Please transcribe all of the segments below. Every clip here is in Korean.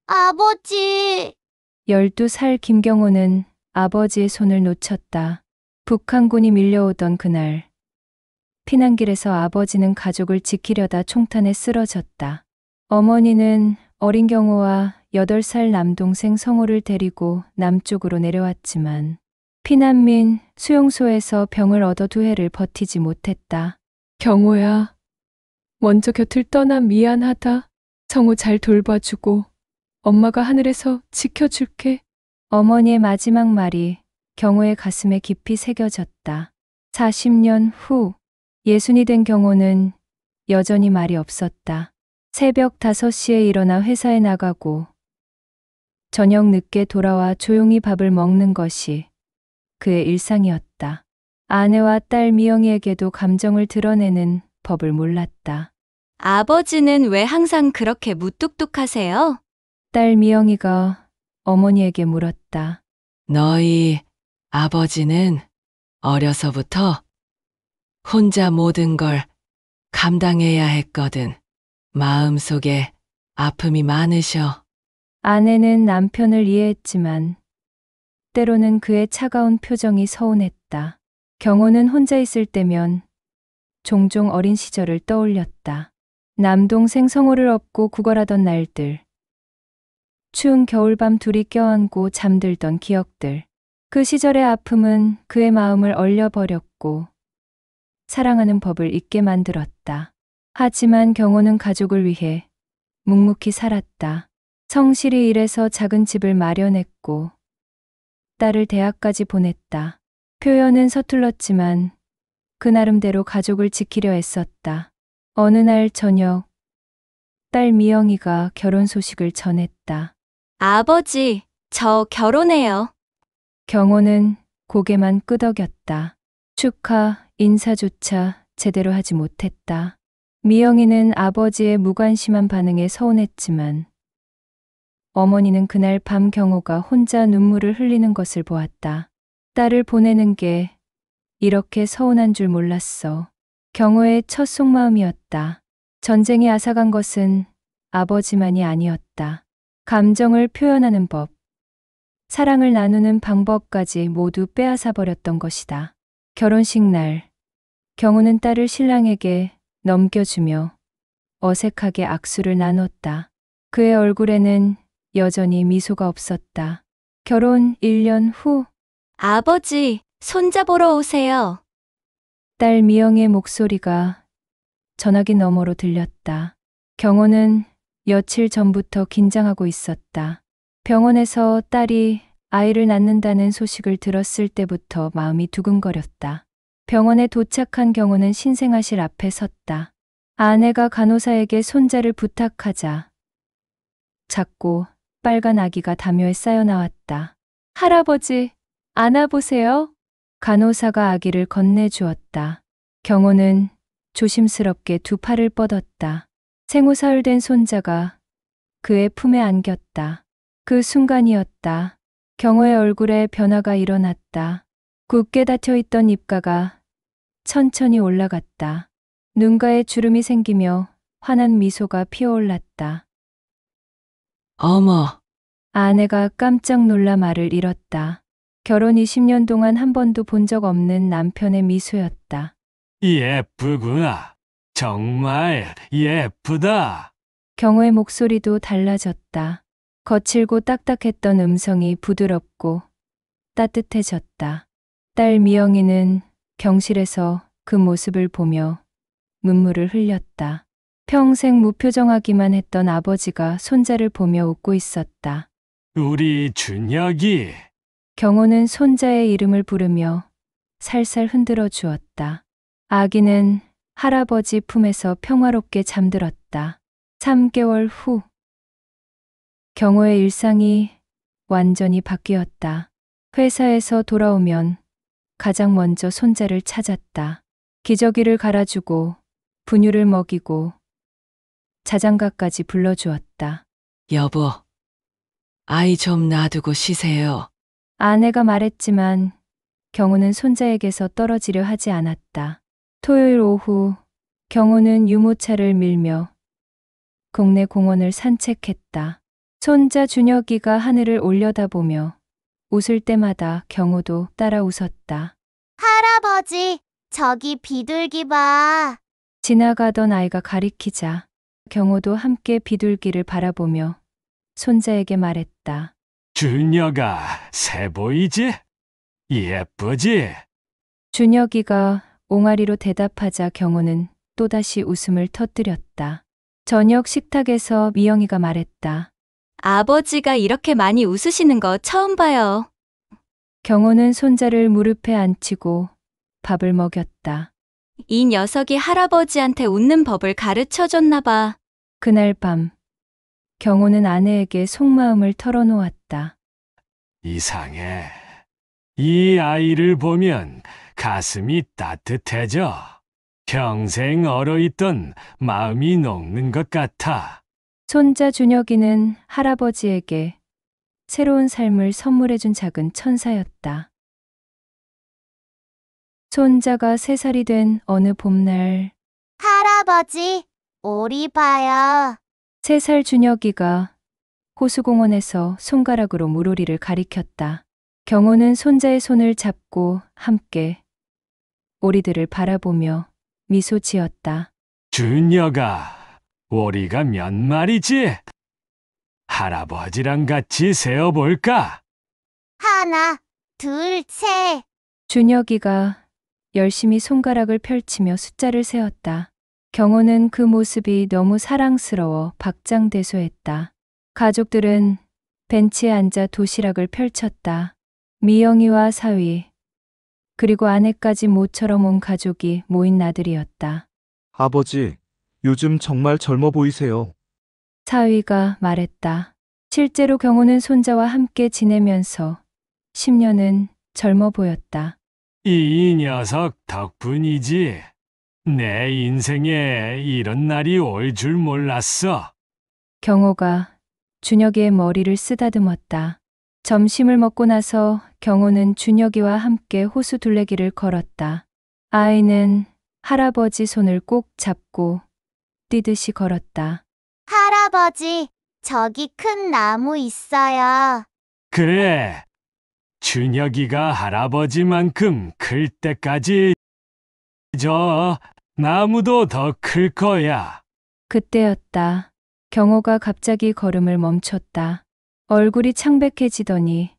아버지. 12살 김경호는 아버지의 손을 놓쳤다. 북한군이 밀려오던 그날, 피난길에서 아버지는 가족을 지키려다 총탄에 쓰러졌다. 어머니는 어린 경호와 8살 남동생 성호를 데리고 남쪽으로 내려왔지만 피난민 수용소에서 병을 얻어 2해를 버티지 못했다. 경호야, 먼저 곁을 떠나 미안하다. 성호 잘 돌봐주고 엄마가 하늘에서 지켜줄게. 어머니의 마지막 말이 경호의 가슴에 깊이 새겨졌다. 40년 후 예순이 된 경호는 여전히 말이 없었다. 새벽 5시에 일어나 회사에 나가고 저녁 늦게 돌아와 조용히 밥을 먹는 것이 그의 일상이었다. 아내와 딸 미영이에게도 감정을 드러내는 법을 몰랐다. 아버지는 왜 항상 그렇게 무뚝뚝하세요? 딸 미영이가 어머니에게 물었다. 너희 아버지는 어려서부터 혼자 모든 걸 감당해야 했거든. 마음속에 아픔이 많으셔. 아내는 남편을 이해했지만 때로는 그의 차가운 표정이 서운했다. 경호는 혼자 있을 때면 종종 어린 시절을 떠올렸다. 남동생 성호를 업고 구걸하던 날들. 추운 겨울밤 둘이 껴안고 잠들던 기억들. 그 시절의 아픔은 그의 마음을 얼려버렸고 사랑하는 법을 잊게 만들었다. 하지만 경호는 가족을 위해 묵묵히 살았다. 성실히 일해서 작은 집을 마련했고 딸을 대학까지 보냈다. 표현은 서툴렀지만 그 나름대로 가족을 지키려 애썼다. 어느 날 저녁, 딸 미영이가 결혼 소식을 전했다. 아버지, 저 결혼해요. 경호는 고개만 끄덕였다. 축하, 인사조차 제대로 하지 못했다. 미영이는 아버지의 무관심한 반응에 서운했지만 어머니는 그날 밤 경호가 혼자 눈물을 흘리는 것을 보았다. 딸을 보내는 게 이렇게 서운한 줄 몰랐어. 경호의 첫 속마음이었다. 전쟁이 앗아간 것은 아버지만이 아니었다. 감정을 표현하는 법, 사랑을 나누는 방법까지 모두 빼앗아 버렸던 것이다. 결혼식 날, 경호는 딸을 신랑에게 넘겨주며 어색하게 악수를 나눴다. 그의 얼굴에는 여전히 미소가 없었다. 결혼 1년 후, 아버지, 손자 보러 오세요. 딸 미영의 목소리가 전화기 너머로 들렸다. 경호는 며칠 전부터 긴장하고 있었다. 병원에서 딸이 아이를 낳는다는 소식을 들었을 때부터 마음이 두근거렸다. 병원에 도착한 경호는 신생아실 앞에 섰다. 아내가 간호사에게 손자를 부탁하자 작고 빨간 아기가 담요에 쌓여 나왔다. 할아버지, 안아보세요. 간호사가 아기를 건네주었다. 경호는 조심스럽게 2 팔을 뻗었다. 생후사흘된 손자가 그의 품에 안겼다. 그 순간이었다. 경호의 얼굴에 변화가 일어났다. 굳게 닫혀있던 입가가 천천히 올라갔다. 눈가에 주름이 생기며 환한 미소가 피어올랐다. 어머, 아내가 깜짝 놀라 말을 잃었다. 결혼 20년 동안 한 번도 본 적 없는 남편의 미소였다. 예쁘구나. 정말 예쁘다. 경호의 목소리도 달라졌다. 거칠고 딱딱했던 음성이 부드럽고 따뜻해졌다. 딸 미영이는 병실에서 그 모습을 보며 눈물을 흘렸다. 평생 무표정하기만 했던 아버지가 손자를 보며 웃고 있었다. 우리 준혁이. 경호는 손자의 이름을 부르며 살살 흔들어 주었다. 아기는 할아버지 품에서 평화롭게 잠들었다. 3개월 후, 경호의 일상이 완전히 바뀌었다. 회사에서 돌아오면 가장 먼저 손자를 찾았다. 기저귀를 갈아주고 분유를 먹이고 자장가까지 불러주었다. 여보, 아이 좀 놔두고 쉬세요. 아내가 말했지만 경호는 손자에게서 떨어지려 하지 않았다. 토요일 오후, 경호는 유모차를 밀며 동네 공원을 산책했다. 손자 준혁이가 하늘을 올려다보며 웃을 때마다 경호도 따라 웃었다. 할아버지, 저기 비둘기 봐. 지나가던 아이가 가리키자 경호도 함께 비둘기를 바라보며 손자에게 말했다. 준혁아, 새 보이지? 예쁘지? 준혁이가 옹알이로 대답하자 경호는 또다시 웃음을 터뜨렸다. 저녁 식탁에서 미영이가 말했다. 아버지가 이렇게 많이 웃으시는 거 처음 봐요. 경호는 손자를 무릎에 앉히고 밥을 먹였다. 이 녀석이 할아버지한테 웃는 법을 가르쳐 줬나 봐. 그날 밤 경호는 아내에게 속마음을 털어놓았다. 이상해. 이 아이를 보면 가슴이 따뜻해져. 평생 얼어있던 마음이 녹는 것 같아. 손자 준혁이는 할아버지에게 새로운 삶을 선물해준 작은 천사였다. 손자가 3살이 된 어느 봄날 할아버지, 오리 봐요. 3살 준혁이가 호수공원에서 손가락으로 물오리를 가리켰다. 경호는 손자의 손을 잡고 함께 오리들을 바라보며 미소 지었다. 준혁아, 오리가 몇 마리지? 할아버지랑 같이 세어볼까? 하나, 둘, 셋. 준혁이가 열심히 손가락을 펼치며 숫자를 세었다. 경호는 그 모습이 너무 사랑스러워 박장대소했다. 가족들은 벤치에 앉아 도시락을 펼쳤다. 미영이와 사위, 그리고 아내까지 모처럼 온 가족이 모인 나들이였다. 아버지, 요즘 정말 젊어 보이세요. 사위가 말했다. 실제로 경호는 손자와 함께 지내면서 10년은 젊어 보였다. 이 녀석 덕분이지. 내 인생에 이런 날이 올 줄 몰랐어. 경호가 준혁이의 머리를 쓰다듬었다. 점심을 먹고 나서 경호는 준혁이와 함께 호수 둘레길을 걸었다. 아이는 할아버지 손을 꼭 잡고 뛰듯이 걸었다. 할아버지, 저기 큰 나무 있어요. 그래. 준혁이가 할아버지만큼 클 때까지 저 나무도 더 클 거야. 그때였다. 경호가 갑자기 걸음을 멈췄다. 얼굴이 창백해지더니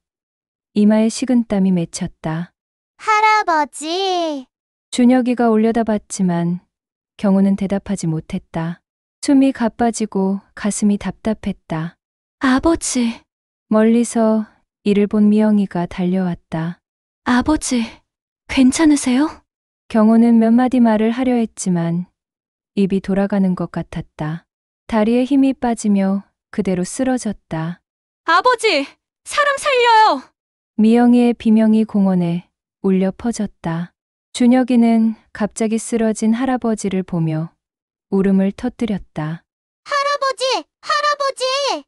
이마에 식은땀이 맺혔다. 할아버지. 준혁이가 올려다봤지만 경호는 대답하지 못했다. 숨이 가빠지고 가슴이 답답했다. 아버지, 멀리서 이를 본 미영이가 달려왔다. 아버지, 괜찮으세요? 경호는 몇 마디 말을 하려 했지만 입이 돌아가는 것 같았다. 다리에 힘이 빠지며 그대로 쓰러졌다. 아버지, 사람 살려요! 미영이의 비명이 공원에 울려 퍼졌다. 준혁이는 갑자기 쓰러진 할아버지를 보며 울음을 터뜨렸다. 할아버지, 할아버지.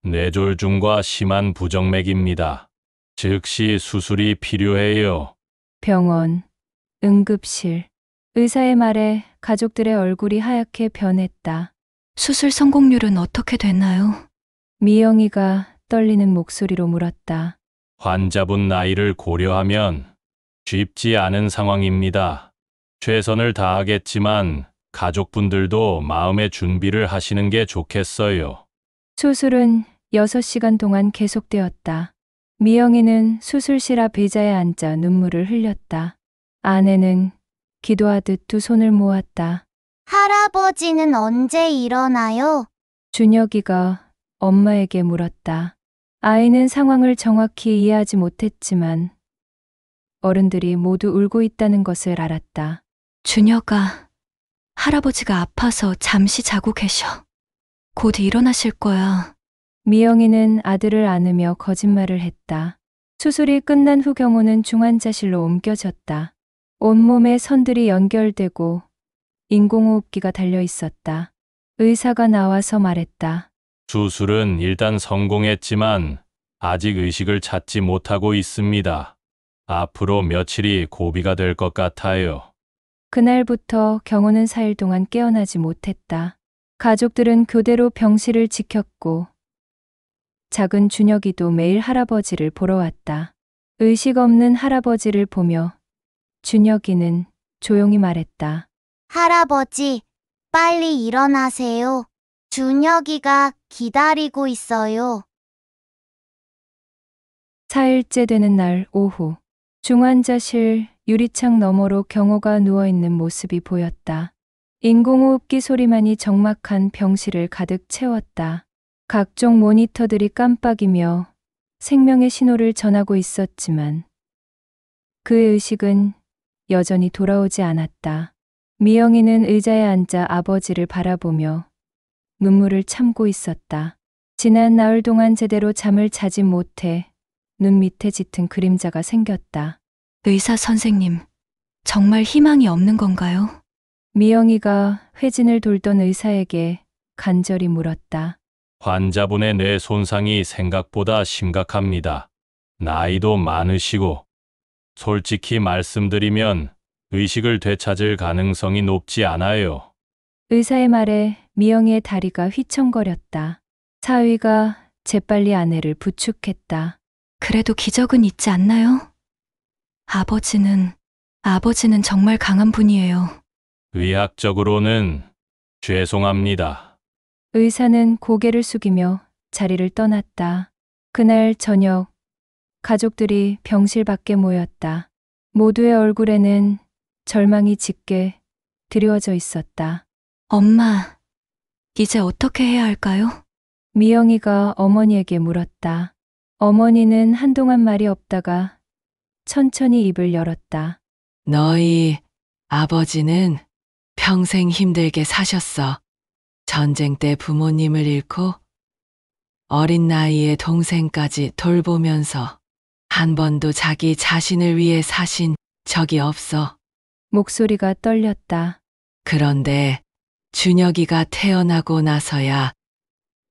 뇌졸중과 심한 부정맥입니다. 즉시 수술이 필요해요. 병원, 응급실. 의사의 말에 가족들의 얼굴이 하얗게 변했다. 수술 성공률은 어떻게 되나요? 미영이가 떨리는 목소리로 물었다. 환자분 나이를 고려하면 쉽지 않은 상황입니다. 최선을 다하겠지만 가족분들도 마음의 준비를 하시는 게 좋겠어요. 수술은 6시간 동안 계속되었다. 미영이는 수술실 앞 의자에 앉아 눈물을 흘렸다. 아내는 기도하듯 두 손을 모았다. 할아버지는 언제 일어나요? 준혁이가 엄마에게 물었다. 아이는 상황을 정확히 이해하지 못했지만 어른들이 모두 울고 있다는 것을 알았다. 준혁아, 할아버지가 아파서 잠시 자고 계셔. 곧 일어나실 거야. 미영이는 아들을 안으며 거짓말을 했다. 수술이 끝난 후 경호는 중환자실로 옮겨졌다. 온몸에 선들이 연결되고 인공호흡기가 달려 있었다. 의사가 나와서 말했다. 수술은 일단 성공했지만 아직 의식을 찾지 못하고 있습니다. 앞으로 며칠이 고비가 될 것 같아요. 그날부터 경호는 4일 동안 깨어나지 못했다. 가족들은 교대로 병실을 지켰고 작은 준혁이도 매일 할아버지를 보러 왔다. 의식 없는 할아버지를 보며 준혁이는 조용히 말했다. 할아버지, 빨리 일어나세요. 준혁이가 기다리고 있어요. 4일째 되는 날 오후, 중환자실 유리창 너머로 경호가 누워있는 모습이 보였다. 인공호흡기 소리만이 적막한 병실을 가득 채웠다. 각종 모니터들이 깜빡이며 생명의 신호를 전하고 있었지만 그의 의식은 여전히 돌아오지 않았다. 미영이는 의자에 앉아 아버지를 바라보며 눈물을 참고 있었다. 지난 나흘 동안 제대로 잠을 자지 못해 눈 밑에 짙은 그림자가 생겼다. 의사 선생님, 정말 희망이 없는 건가요? 미영이가 회진을 돌던 의사에게 간절히 물었다. 환자분의 뇌 손상이 생각보다 심각합니다. 나이도 많으시고, 솔직히 말씀드리면 의식을 되찾을 가능성이 높지 않아요. 의사의 말에 미영이의 다리가 휘청거렸다. 사위가 재빨리 아내를 부축했다. 그래도 기적은 있지 않나요? 아버지는 정말 강한 분이에요. 의학적으로는 죄송합니다. 의사는 고개를 숙이며 자리를 떠났다. 그날 저녁, 가족들이 병실 밖에 모였다. 모두의 얼굴에는 절망이 짙게 드리워져 있었다. 엄마, 이제 어떻게 해야 할까요? 미영이가 어머니에게 물었다. 어머니는 한동안 말이 없다가 천천히 입을 열었다. 너희 아버지는 평생 힘들게 사셨어. 전쟁 때 부모님을 잃고 어린 나이에 동생까지 돌보면서 한 번도 자기 자신을 위해 사신 적이 없어. 목소리가 떨렸다. 그런데 준혁이가 태어나고 나서야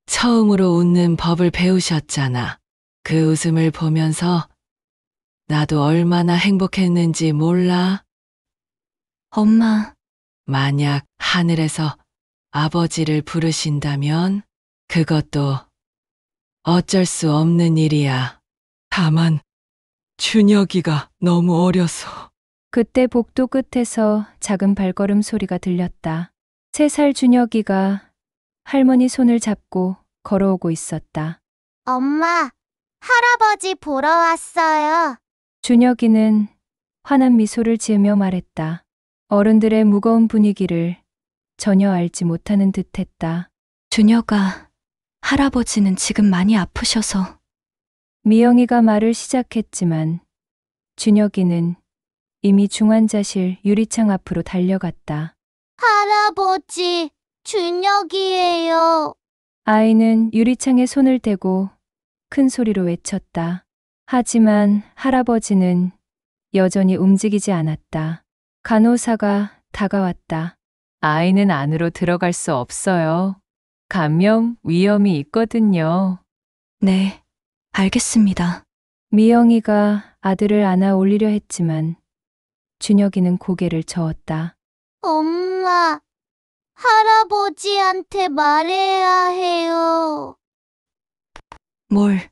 처음으로 웃는 법을 배우셨잖아. 그 웃음을 보면서 나도 얼마나 행복했는지 몰라? 엄마, 만약 하늘에서 아버지를 부르신다면 그것도 어쩔 수 없는 일이야. 다만 준혁이가 너무 어려서. 그때 복도 끝에서 작은 발걸음 소리가 들렸다. 3살 준혁이가 할머니 손을 잡고 걸어오고 있었다. 엄마, 할아버지 보러 왔어요. 준혁이는 환한 미소를 지으며 말했다. 어른들의 무거운 분위기를 전혀 알지 못하는 듯했다. 준혁아, 할아버지는 지금 많이 아프셔서. 미영이가 말을 시작했지만 준혁이는 이미 중환자실 유리창 앞으로 달려갔다. 할아버지, 준혁이에요. 아이는 유리창에 손을 대고 큰 소리로 외쳤다. 하지만 할아버지는 여전히 움직이지 않았다. 간호사가 다가왔다. 아이는 안으로 들어갈 수 없어요. 감염 위험이 있거든요. 네, 알겠습니다. 미영이가 아들을 안아 올리려 했지만 준혁이는 고개를 저었다. 엄마, 할아버지한테 말해야 해요. 뭘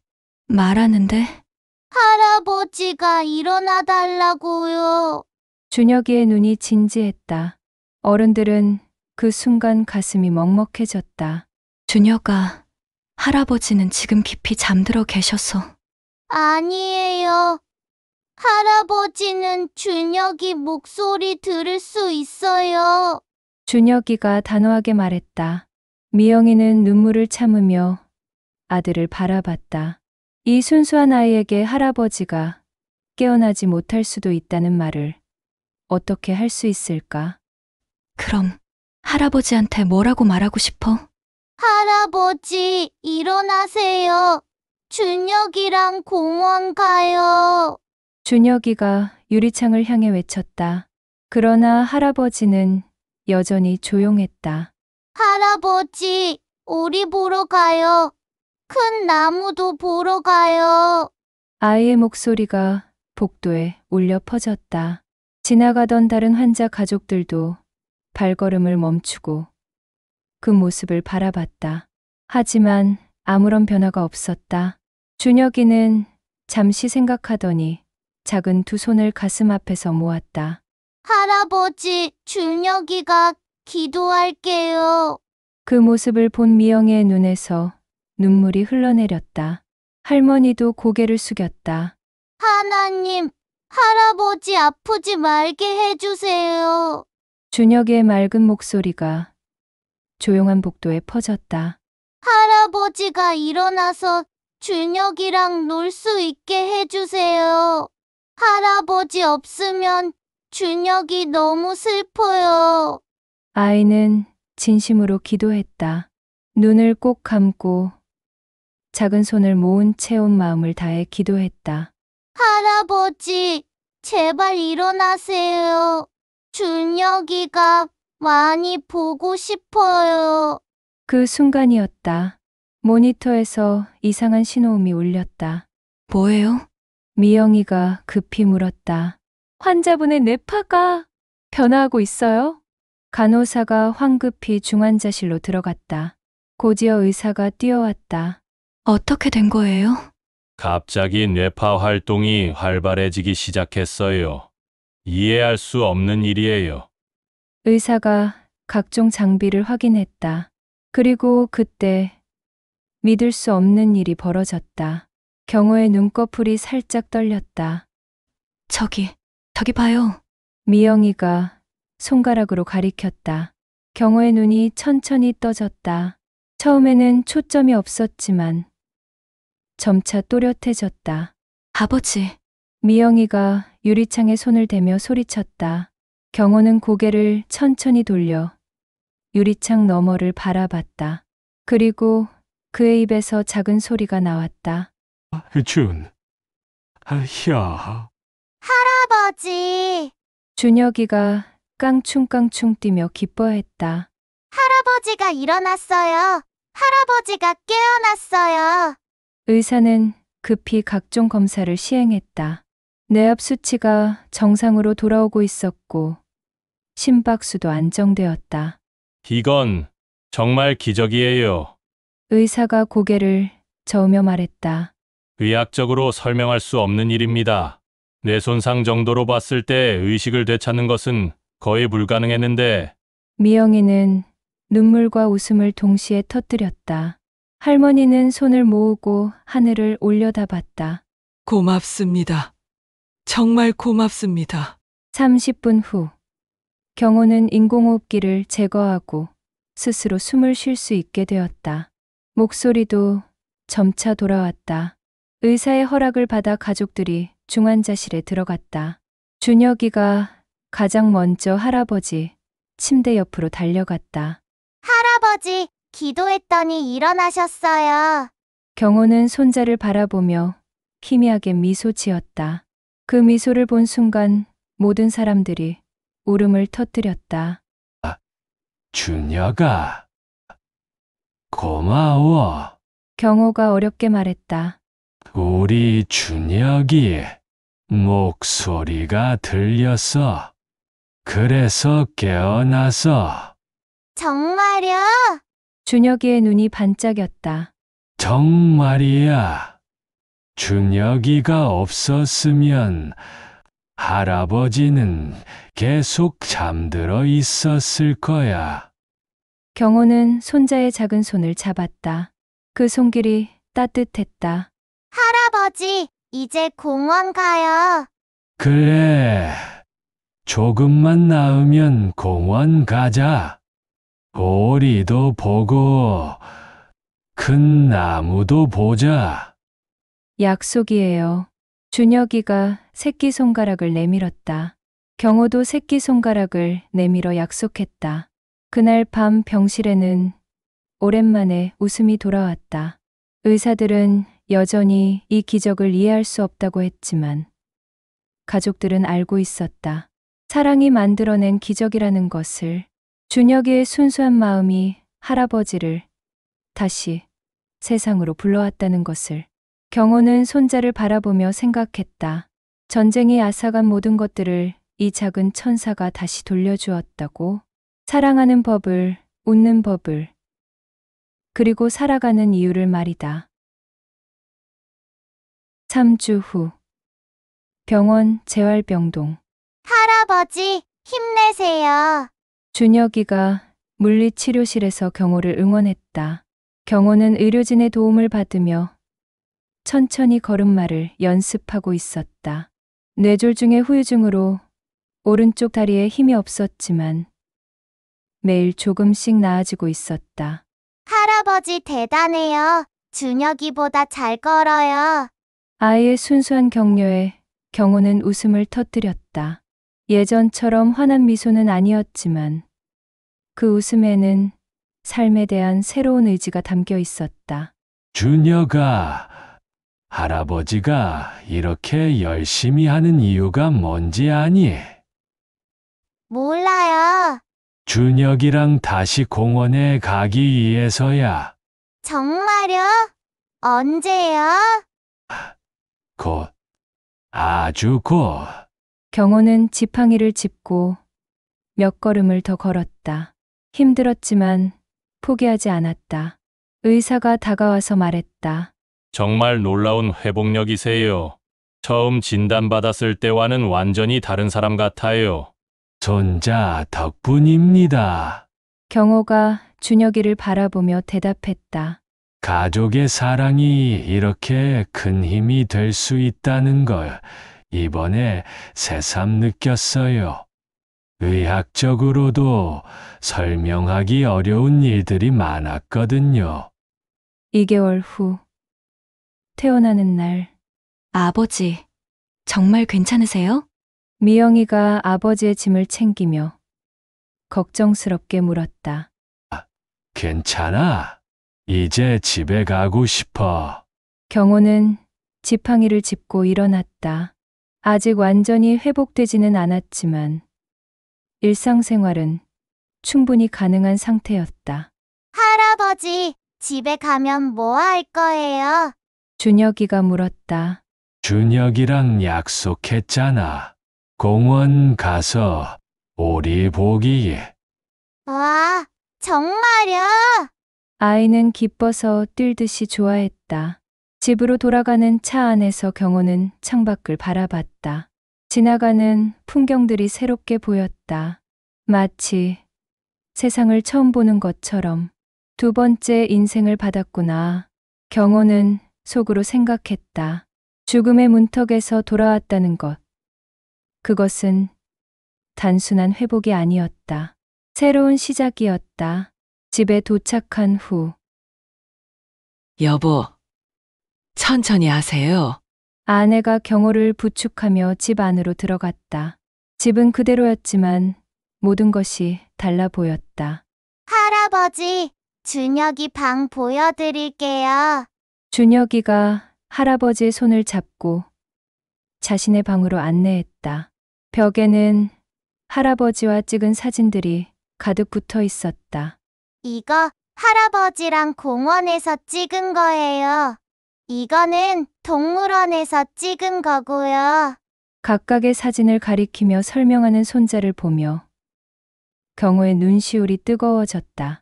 말하는데? 할아버지가 일어나 달라고요. 준혁이의 눈이 진지했다. 어른들은 그 순간 가슴이 먹먹해졌다. 준혁아, 할아버지는 지금 깊이 잠들어 계셔서. 아니에요. 할아버지는 준혁이 목소리 들을 수 있어요. 준혁이가 단호하게 말했다. 미영이는 눈물을 참으며 아들을 바라봤다. 이 순수한 아이에게 할아버지가 깨어나지 못할 수도 있다는 말을 어떻게 할 수 있을까? 그럼 할아버지한테 뭐라고 말하고 싶어? 할아버지, 일어나세요. 준혁이랑 공원 가요. 준혁이가 유리창을 향해 외쳤다. 그러나 할아버지는 여전히 조용했다. 할아버지, 오리 보러 가요. 큰 나무도 보러 가요. 아이의 목소리가 복도에 울려 퍼졌다. 지나가던 다른 환자 가족들도 발걸음을 멈추고 그 모습을 바라봤다. 하지만 아무런 변화가 없었다. 준혁이는 잠시 생각하더니 작은 두 손을 가슴 앞에서 모았다. 할아버지, 준혁이가 기도할게요. 그 모습을 본 미영의 눈에서 눈물이 흘러내렸다. 할머니도 고개를 숙였다. 하나님, 할아버지 아프지 말게 해주세요. 준혁의 맑은 목소리가 조용한 복도에 퍼졌다. 할아버지가 일어나서 준혁이랑 놀 수 있게 해주세요. 할아버지 없으면 준혁이 너무 슬퍼요. 아이는 진심으로 기도했다. 눈을 꼭 감고 작은 손을 모은 채 온 마음을 다해 기도했다. 할아버지, 제발 일어나세요. 준혁이가 많이 보고 싶어요. 그 순간이었다. 모니터에서 이상한 신호음이 울렸다. 뭐예요? 미영이가 급히 물었다. 환자분의 뇌파가 변화하고 있어요? 간호사가 황급히 중환자실로 들어갔다. 곧이어 의사가 뛰어왔다. 어떻게 된 거예요? 갑자기 뇌파 활동이 활발해지기 시작했어요. 이해할 수 없는 일이에요. 의사가 각종 장비를 확인했다. 그리고 그때 믿을 수 없는 일이 벌어졌다. 경호의 눈꺼풀이 살짝 떨렸다. 저기 봐요. 미영이가 손가락으로 가리켰다. 경호의 눈이 천천히 떠졌다. 처음에는 초점이 없었지만 점차 또렷해졌다. 아버지, 미영이가 유리창에 손을 대며 소리쳤다. 경호는 고개를 천천히 돌려 유리창 너머를 바라봤다. 그리고 그의 입에서 작은 소리가 나왔다. 할아버지, 준혁이가 깡충깡충 뛰며 기뻐했다. 할아버지가 일어났어요. 할아버지가 깨어났어요. 의사는 급히 각종 검사를 시행했다. 뇌압 수치가 정상으로 돌아오고 있었고 심박수도 안정되었다. 이건 정말 기적이에요. 의사가 고개를 저으며 말했다. 의학적으로 설명할 수 없는 일입니다. 뇌 손상 정도로 봤을 때 의식을 되찾는 것은 거의 불가능했는데 미영이는 눈물과 웃음을 동시에 터뜨렸다. 할머니는 손을 모으고 하늘을 올려다봤다. 고맙습니다. 정말 고맙습니다. 30분 후 경호는 인공호흡기를 제거하고 스스로 숨을 쉴 수 있게 되었다. 목소리도 점차 돌아왔다. 의사의 허락을 받아 가족들이 중환자실에 들어갔다. 준혁이가 가장 먼저 할아버지 침대 옆으로 달려갔다. 할아버지, 기도했더니 일어나셨어요. 경호는 손자를 바라보며 희미하게 미소 지었다. 그 미소를 본 순간 모든 사람들이 울음을 터뜨렸다. 준혁아, 고마워. 경호가 어렵게 말했다. 우리 준혁이 목소리가 들렸어. 그래서 깨어나서. 정말요? 준혁이의 눈이 반짝였다. 정말이야. 준혁이가 없었으면 할아버지는 계속 잠들어 있었을 거야. 경호는 손자의 작은 손을 잡았다. 그 손길이 따뜻했다. 할아버지, 이제 공원 가요. 그래. 조금만 나으면 공원 가자. 오리도 보고 큰 나무도 보자. 약속이에요. 준혁이가 새끼손가락을 내밀었다. 경호도 새끼손가락을 내밀어 약속했다. 그날 밤 병실에는 오랜만에 웃음이 돌아왔다. 의사들은 여전히 이 기적을 이해할 수 없다고 했지만 가족들은 알고 있었다. 사랑이 만들어낸 기적이라는 것을. 준혁이의 순수한 마음이 할아버지를 다시 세상으로 불러왔다는 것을. 경호는 손자를 바라보며 생각했다. 전쟁이 앗아간 모든 것들을 이 작은 천사가 다시 돌려주었다고. 사랑하는 법을, 웃는 법을, 그리고 살아가는 이유를 말이다. 3주 후 병원 재활병동. 할아버지, 힘내세요. 준혁이가 물리치료실에서 경호를 응원했다. 경호는 의료진의 도움을 받으며 천천히 걸음마를 연습하고 있었다. 뇌졸중의 후유증으로 오른쪽 다리에 힘이 없었지만 매일 조금씩 나아지고 있었다. 할아버지 대단해요. 준혁이보다 잘 걸어요. 아이의 순수한 격려에 경호는 웃음을 터뜨렸다. 예전처럼 환한 미소는 아니었지만 그 웃음에는 삶에 대한 새로운 의지가 담겨 있었다. 준혁아, 할아버지가 이렇게 열심히 하는 이유가 뭔지 아니? 몰라요. 준혁이랑 다시 공원에 가기 위해서야. 정말요? 언제요? 곧, 아주 곧. 경호는 지팡이를 짚고 몇 걸음을 더 걸었다. 힘들었지만 포기하지 않았다. 의사가 다가와서 말했다. 정말 놀라운 회복력이세요. 처음 진단받았을 때와는 완전히 다른 사람 같아요. 손자 덕분입니다. 경호가 준혁이를 바라보며 대답했다. 가족의 사랑이 이렇게 큰 힘이 될 수 있다는 걸 이번에 새삼 느꼈어요. 의학적으로도 설명하기 어려운 일들이 많았거든요. 2개월 후 퇴원하는 날 아버지, 정말 괜찮으세요? 미영이가 아버지의 짐을 챙기며 걱정스럽게 물었다. 괜찮아. 이제 집에 가고 싶어. 경호는 지팡이를 짚고 일어났다. 아직 완전히 회복되지는 않았지만 일상생활은 충분히 가능한 상태였다. 할아버지, 집에 가면 뭐 할 거예요? 준혁이가 물었다. 준혁이랑 약속했잖아. 공원 가서 오리 보기. 와, 정말요? 아이는 기뻐서 뛸듯이 좋아했다. 집으로 돌아가는 차 안에서 경호는 창밖을 바라봤다. 지나가는 풍경들이 새롭게 보였다. 마치 세상을 처음 보는 것처럼 두 번째 인생을 받았구나. 경호는 속으로 생각했다. 죽음의 문턱에서 돌아왔다는 것. 그것은 단순한 회복이 아니었다. 새로운 시작이었다. 집에 도착한 후 여보, 천천히 하세요. 아내가 경호를 부축하며 집 안으로 들어갔다. 집은 그대로였지만 모든 것이 달라 보였다. 할아버지, 준혁이 방 보여드릴게요. 준혁이가 할아버지의 손을 잡고 자신의 방으로 안내했다. 벽에는 할아버지와 찍은 사진들이 가득 붙어 있었다. 이거 할아버지랑 공원에서 찍은 거예요. 이거는 동물원에서 찍은 거고요. 각각의 사진을 가리키며 설명하는 손자를 보며 경호의 눈시울이 뜨거워졌다.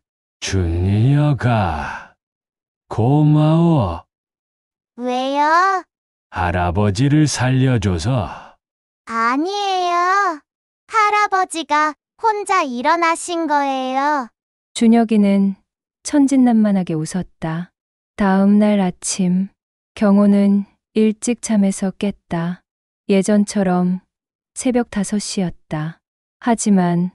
준혁아, 고마워. 왜요? 할아버지를 살려줘서. 아니에요. 할아버지가 혼자 일어나신 거예요. 준혁이는 천진난만하게 웃었다. 다음 날 아침, 경호는 일찍 잠에서 깼다. 예전처럼 새벽 5시였다. 하지만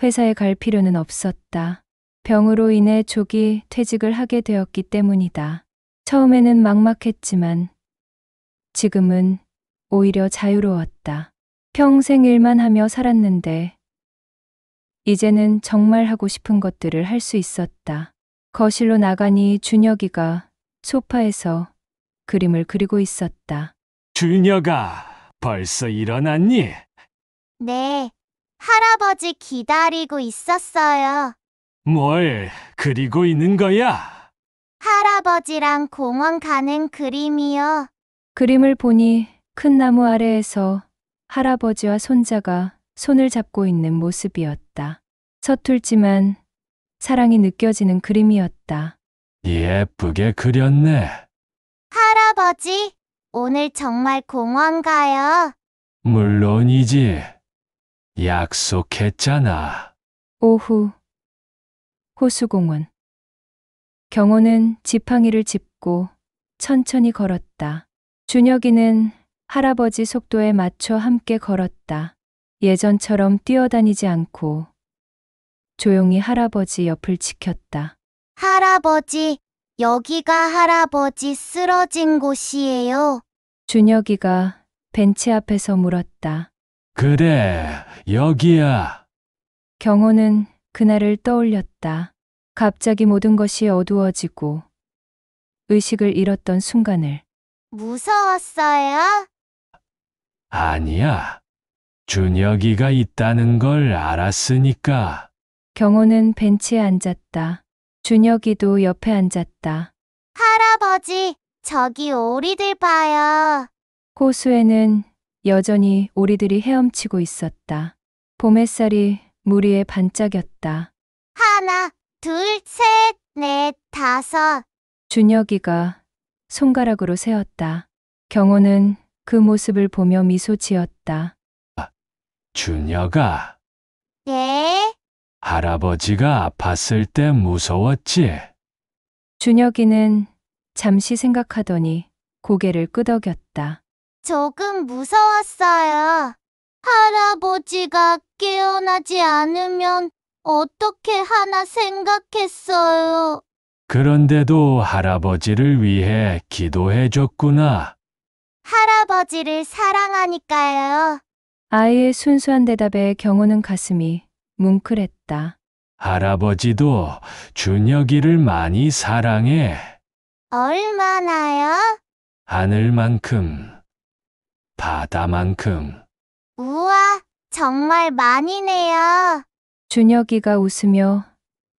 회사에 갈 필요는 없었다. 병으로 인해 조기 퇴직을 하게 되었기 때문이다. 처음에는 막막했지만 지금은 오히려 자유로웠다. 평생 일만 하며 살았는데 이제는 정말 하고 싶은 것들을 할 수 있었다. 거실로 나가니 준혁이가 소파에서 그림을 그리고 있었다. 준혁아, 벌써 일어났니? 네, 할아버지 기다리고 있었어요. 뭘 그리고 있는 거야? 할아버지랑 공원 가는 그림이요. 그림을 보니 큰 나무 아래에서 할아버지와 손자가 손을 잡고 있는 모습이었다. 서툴지만 사랑이 느껴지는 그림이었다. 예쁘게 그렸네. 할아버지, 오늘 정말 공원 가요. 물론이지. 약속했잖아. 오후 호수공원. 경호는 지팡이를 짚고 천천히 걸었다. 준혁이는 할아버지 속도에 맞춰 함께 걸었다. 예전처럼 뛰어다니지 않고 조용히 할아버지 옆을 지켰다. 할아버지, 여기가 할아버지 쓰러진 곳이에요. 준혁이가 벤치 앞에서 물었다. 그래, 여기야. 경호는 그날을 떠올렸다. 갑자기 모든 것이 어두워지고 의식을 잃었던 순간을. 무서웠어요? 아니야. 준혁이가 있다는 걸 알았으니까. 경호는 벤치에 앉았다. 준혁이도 옆에 앉았다. 할아버지, 저기 오리들 봐요. 호수에는 여전히 오리들이 헤엄치고 있었다. 봄 햇살이 물 위에 반짝였다. 하나, 둘, 셋, 넷, 다섯. 준혁이가 손가락으로 세었다. 경호는 그 모습을 보며 미소 지었다. 준혁아, 네? 할아버지가 아팠을 때 무서웠지? 준혁이는 잠시 생각하더니 고개를 끄덕였다. 조금 무서웠어요. 할아버지가 깨어나지 않으면 어떻게 하나 생각했어요. 그런데도 할아버지를 위해 기도해줬구나. 할아버지를 사랑하니까요. 아이의 순수한 대답에 경호는 가슴이 뭉클했다. 할아버지도 준혁이를 많이 사랑해. 얼마나요? 하늘만큼, 바다만큼. 우와, 정말 많이네요. 준혁이가 웃으며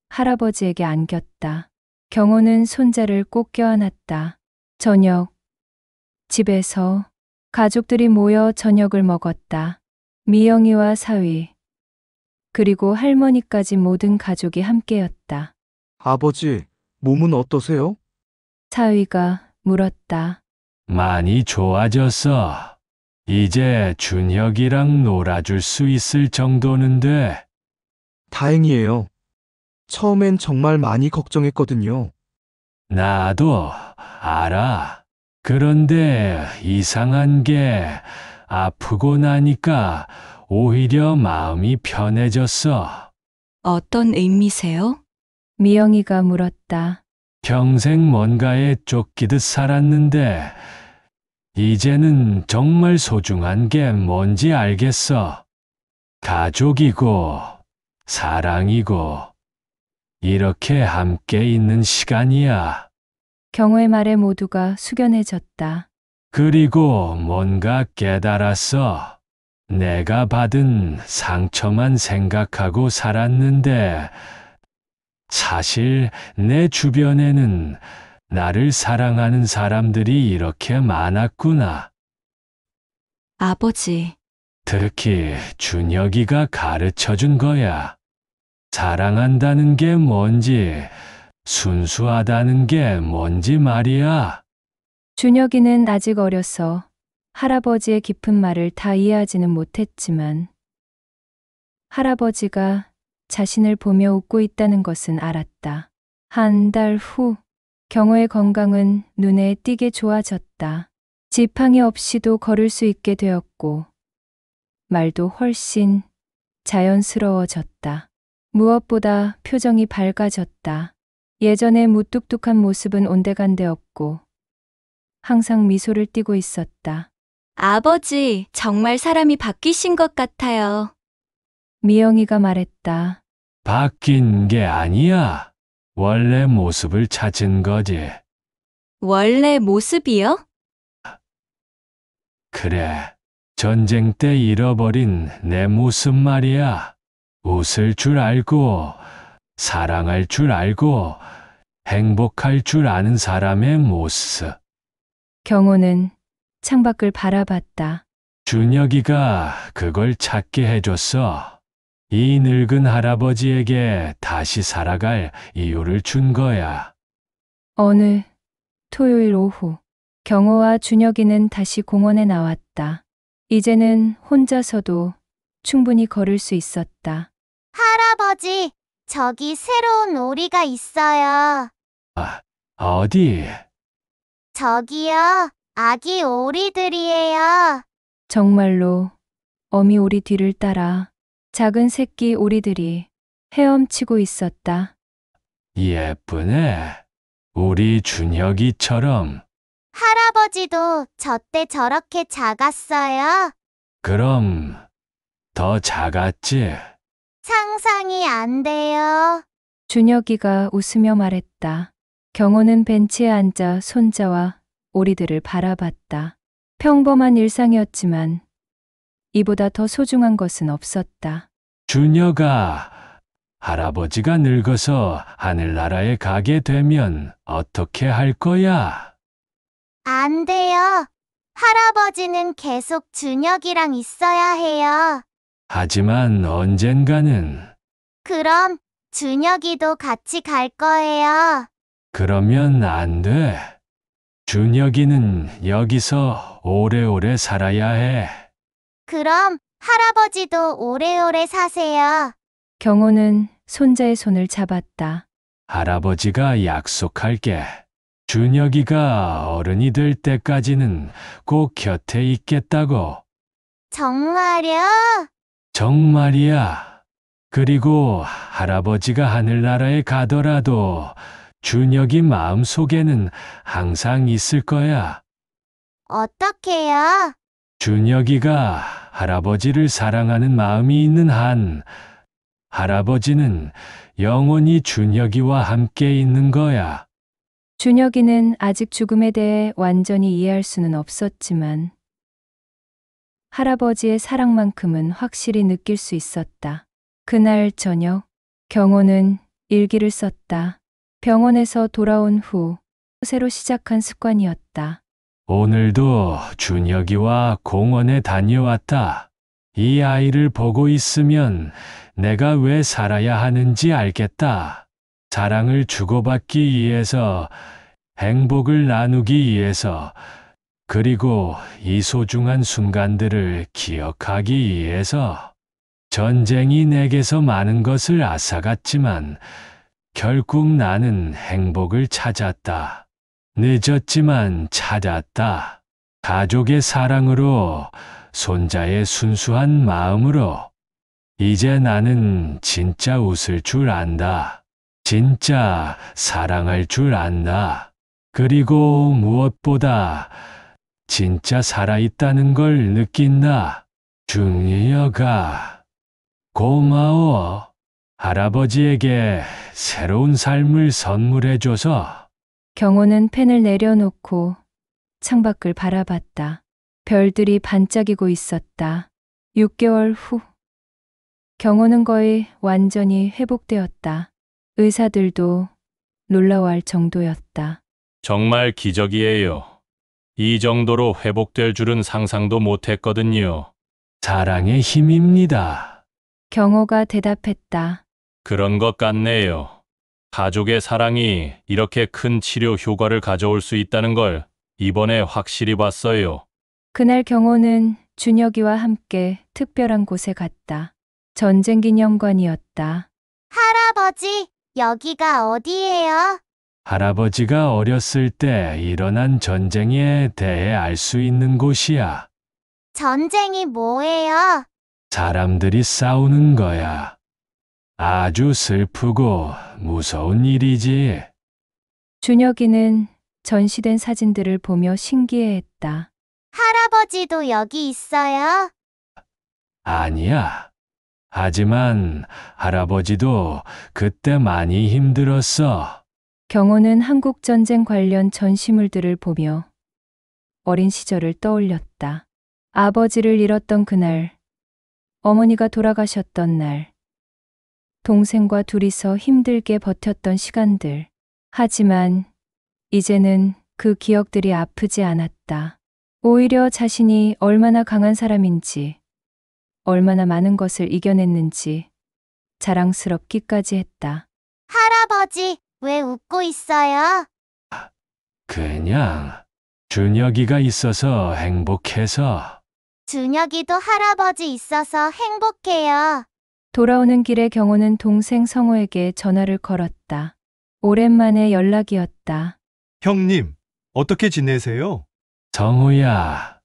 할아버지에게 안겼다. 경호는 손자를 꼭 껴안았다. 저녁, 집에서 가족들이 모여 저녁을 먹었다. 미영이와 사위, 그리고 할머니까지 모든 가족이 함께였다. 아버지, 몸은 어떠세요? 사위가 물었다. 많이 좋아졌어. 이제 준혁이랑 놀아줄 수 있을 정도는 돼. 다행이에요. 처음엔 정말 많이 걱정했거든요. 나도 알아. 그런데 이상한 게 아프고 나니까 오히려 마음이 편해졌어. 어떤 의미세요? 미영이가 물었다. 평생 뭔가에 쫓기듯 살았는데 이제는 정말 소중한 게 뭔지 알겠어. 가족이고 사랑이고 이렇게 함께 있는 시간이야. 경호의 말에 모두가 숙연해졌다. 그리고 뭔가 깨달았어. 내가 받은 상처만 생각하고 살았는데 사실 내 주변에는 나를 사랑하는 사람들이 이렇게 많았구나. 아버지, 특히 준혁이가 가르쳐 준 거야. 사랑한다는 게 뭔지, 순수하다는 게 뭔지 말이야. 준혁이는 아직 어려서 할아버지의 깊은 말을 다 이해하지는 못했지만 할아버지가 자신을 보며 웃고 있다는 것은 알았다. 한 달 후, 경호의 건강은 눈에 띄게 좋아졌다. 지팡이 없이도 걸을 수 있게 되었고 말도 훨씬 자연스러워졌다. 무엇보다 표정이 밝아졌다. 예전의 무뚝뚝한 모습은 온데간데 없고 항상 미소를 띠고 있었다. 아버지, 정말 사람이 바뀌신 것 같아요. 미영이가 말했다. 바뀐 게 아니야. 원래 모습을 찾은 거지. 원래 모습이요? 그래. 전쟁 때 잃어버린 내 모습 말이야. 웃을 줄 알고, 사랑할 줄 알고, 행복할 줄 아는 사람의 모습. 경호는 창밖을 바라봤다. 준혁이가 그걸 찾게 해줬어. 이 늙은 할아버지에게 다시 살아갈 이유를 준 거야. 어느 토요일 오후, 경호와 준혁이는 다시 공원에 나왔다. 이제는 혼자서도 충분히 걸을 수 있었다. 할아버지, 저기 새로운 오리가 있어요. 어디? 저기요, 아기 오리들이에요. 정말로 어미 오리 뒤를 따라 작은 새끼 오리들이 헤엄치고 있었다. 예쁘네. 우리 준혁이처럼. 할아버지도 저 때 저렇게 작았어요. 그럼 더 작았지? 상상이 안 돼요. 준혁이가 웃으며 말했다. 경호는 벤치에 앉아 손자와 오리들을 바라봤다. 평범한 일상이었지만 이보다 더 소중한 것은 없었다. 준혁아, 할아버지가 늙어서 하늘나라에 가게 되면 어떻게 할 거야? 안 돼요. 할아버지는 계속 준혁이랑 있어야 해요. 하지만 언젠가는. 그럼 준혁이도 같이 갈 거예요. 그러면 안 돼. 준혁이는 여기서 오래오래 살아야 해. 그럼 할아버지도 오래오래 사세요. 경호는 손자의 손을 잡았다. 할아버지가 약속할게. 준혁이가 어른이 될 때까지는 꼭 곁에 있겠다고. 정말요? 정말이야. 그리고 할아버지가 하늘나라에 가더라도 준혁이 마음속에는 항상 있을 거야. 어떻게요? 준혁이가 할아버지를 사랑하는 마음이 있는 한 할아버지는 영원히 준혁이와 함께 있는 거야. 준혁이는 아직 죽음에 대해 완전히 이해할 수는 없었지만 할아버지의 사랑만큼은 확실히 느낄 수 있었다. 그날 저녁, 경호는 일기를 썼다. 병원에서 돌아온 후 새로 시작한 습관이었다. 오늘도 준혁이와 공원에 다녀왔다. 이 아이를 보고 있으면 내가 왜 살아야 하는지 알겠다. 사랑을 주고받기 위해서, 행복을 나누기 위해서, 그리고 이 소중한 순간들을 기억하기 위해서. 전쟁이 내게서 많은 것을 앗아갔지만 결국 나는 행복을 찾았다. 늦었지만 찾았다. 가족의 사랑으로, 손자의 순수한 마음으로. 이제 나는 진짜 웃을 줄 안다. 진짜 사랑할 줄 안다. 그리고 무엇보다 진짜 살아있다는 걸 느낀다. 준혁아, 고마워. 할아버지에게 새로운 삶을 선물해줘서. 경호는 펜을 내려놓고 창밖을 바라봤다. 별들이 반짝이고 있었다. 6개월 후, 경호는 거의 완전히 회복되었다. 의사들도 놀라워할 정도였다. 정말 기적이에요. 이 정도로 회복될 줄은 상상도 못했거든요. 사랑의 힘입니다. 경호가 대답했다. 그런 것 같네요. 가족의 사랑이 이렇게 큰 치료 효과를 가져올 수 있다는 걸 이번에 확실히 봤어요. 그날 경호는 준혁이와 함께 특별한 곳에 갔다. 전쟁기념관이었다. 할아버지, 여기가 어디예요? 할아버지가 어렸을 때 일어난 전쟁에 대해 알 수 있는 곳이야. 전쟁이 뭐예요? 사람들이 싸우는 거야. 아주 슬프고 무서운 일이지. 준혁이는 전시된 사진들을 보며 신기해했다. 할아버지도 여기 있어요? 아니야. 하지만 할아버지도 그때 많이 힘들었어. 경호는 한국 전쟁 관련 전시물들을 보며 어린 시절을 떠올렸다. 아버지를 잃었던 그날, 어머니가 돌아가셨던 날, 동생과 둘이서 힘들게 버텼던 시간들. 하지만 이제는 그 기억들이 아프지 않았다. 오히려 자신이 얼마나 강한 사람인지, 얼마나 많은 것을 이겨냈는지 자랑스럽기까지 했다. 할아버지, 왜 웃고 있어요? 그냥 준혁이가 있어서 행복해서. 준혁이도 할아버지 있어서 행복해요. 돌아오는 길에 경호는 동생 성호에게 전화를 걸었다. 오랜만에 연락이었다. 형님, 어떻게 지내세요? 성우야,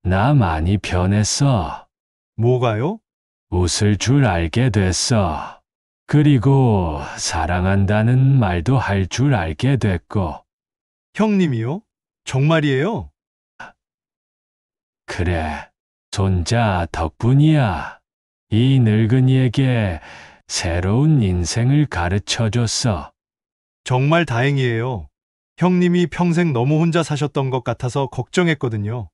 나 많이 변했어. 뭐가요? 웃을 줄 알게 됐어. 그리고 사랑한다는 말도 할 줄 알게 됐고. 형님이요? 정말이에요? 그래, 손자 덕분이야. 이 늙은이에게 새로운 인생을 가르쳐 줬어. 정말 다행이에요. 형님이 평생 너무 혼자 사셨던 것 같아서 걱정했거든요.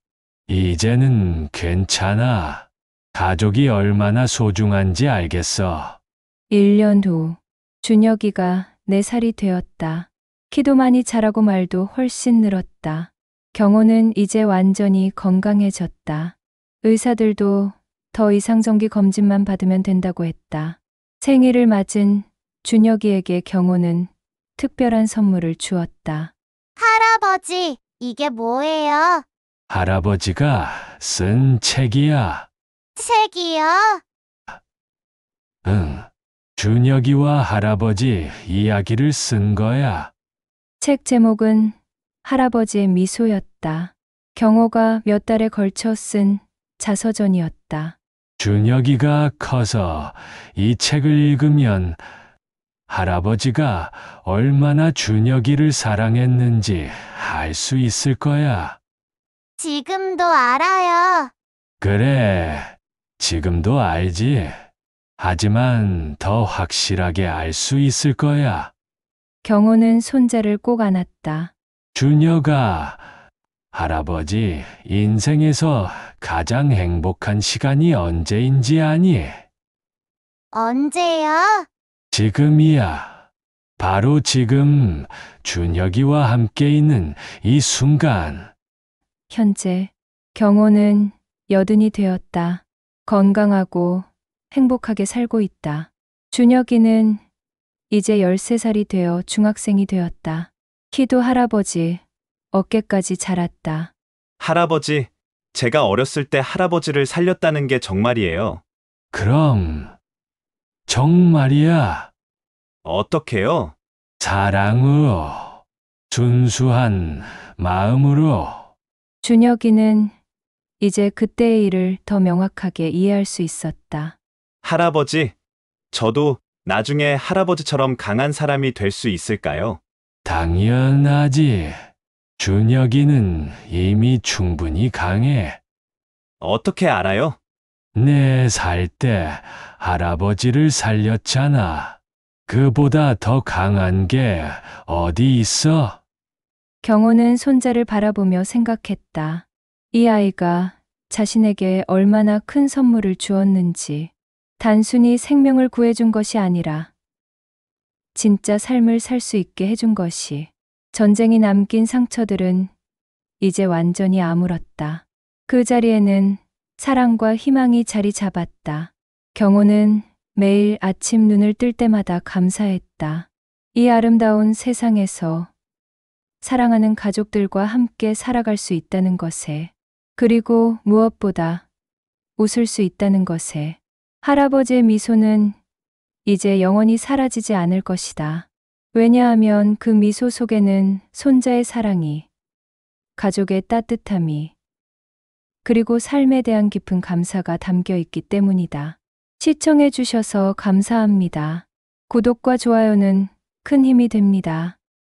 이제는 괜찮아. 가족이 얼마나 소중한지 알겠어. 1년 후, 준혁이가 4살이 되었다. 키도 많이 자라고 말도 훨씬 늘었다. 경호는 이제 완전히 건강해졌다. 의사들도 더 이상 정기 검진만 받으면 된다고 했다. 생일을 맞은 준혁이에게 경호는 특별한 선물을 주었다. 할아버지, 이게 뭐예요? 할아버지가 쓴 책이야. 책이요? 응. 준혁이와 할아버지 이야기를 쓴 거야. 책 제목은 할아버지의 미소였다. 경호가 몇 달에 걸쳐 쓴 자서전이었다. 준혁이가 커서 이 책을 읽으면 할아버지가 얼마나 준혁이를 사랑했는지 알 수 있을 거야. 지금도 알아요. 그래, 지금도 알지. 하지만 더 확실하게 알 수 있을 거야. 경호는 손자를 꼭 안았다. 준혁아, 할아버지 인생에서 가장 행복한 시간이 언제인지 아니? 언제요? 지금이야. 바로 지금 준혁이와 함께 있는 이 순간. 현재 경호는 80이 되었다. 건강하고 행복하게 살고 있다. 준혁이는 이제 13살이 되어 중학생이 되었다. 키도 할아버지 어깨까지 자랐다. 할아버지, 제가 어렸을 때 할아버지를 살렸다는 게 정말이에요. 그럼 정말이야. 어떻게요? 사랑으로, 순수한 마음으로. 준혁이는 이제 그때의 일을 더 명확하게 이해할 수 있었다. 할아버지, 저도 나중에 할아버지처럼 강한 사람이 될 수 있을까요? 당연하지. 준혁이는 이미 충분히 강해. 어떻게 알아요? 4살 때 할아버지를 살렸잖아. 그보다 더 강한 게 어디 있어? 경호는 손자를 바라보며 생각했다. 이 아이가 자신에게 얼마나 큰 선물을 주었는지, 단순히 생명을 구해준 것이 아니라 진짜 삶을 살 수 있게 해준 것이. 전쟁이 남긴 상처들은 이제 완전히 아물었다. 그 자리에는 사랑과 희망이 자리 잡았다. 경호는 매일 아침 눈을 뜰 때마다 감사했다. 이 아름다운 세상에서 사랑하는 가족들과 함께 살아갈 수 있다는 것에, 그리고 무엇보다 웃을 수 있다는 것에. 할아버지의 미소는 이제 영원히 사라지지 않을 것이다. 왜냐하면 그 미소 속에는 손자의 사랑이, 가족의 따뜻함이, 그리고 삶에 대한 깊은 감사가 담겨 있기 때문이다. 시청해 주셔서 감사합니다. 구독과 좋아요는 큰 힘이 됩니다.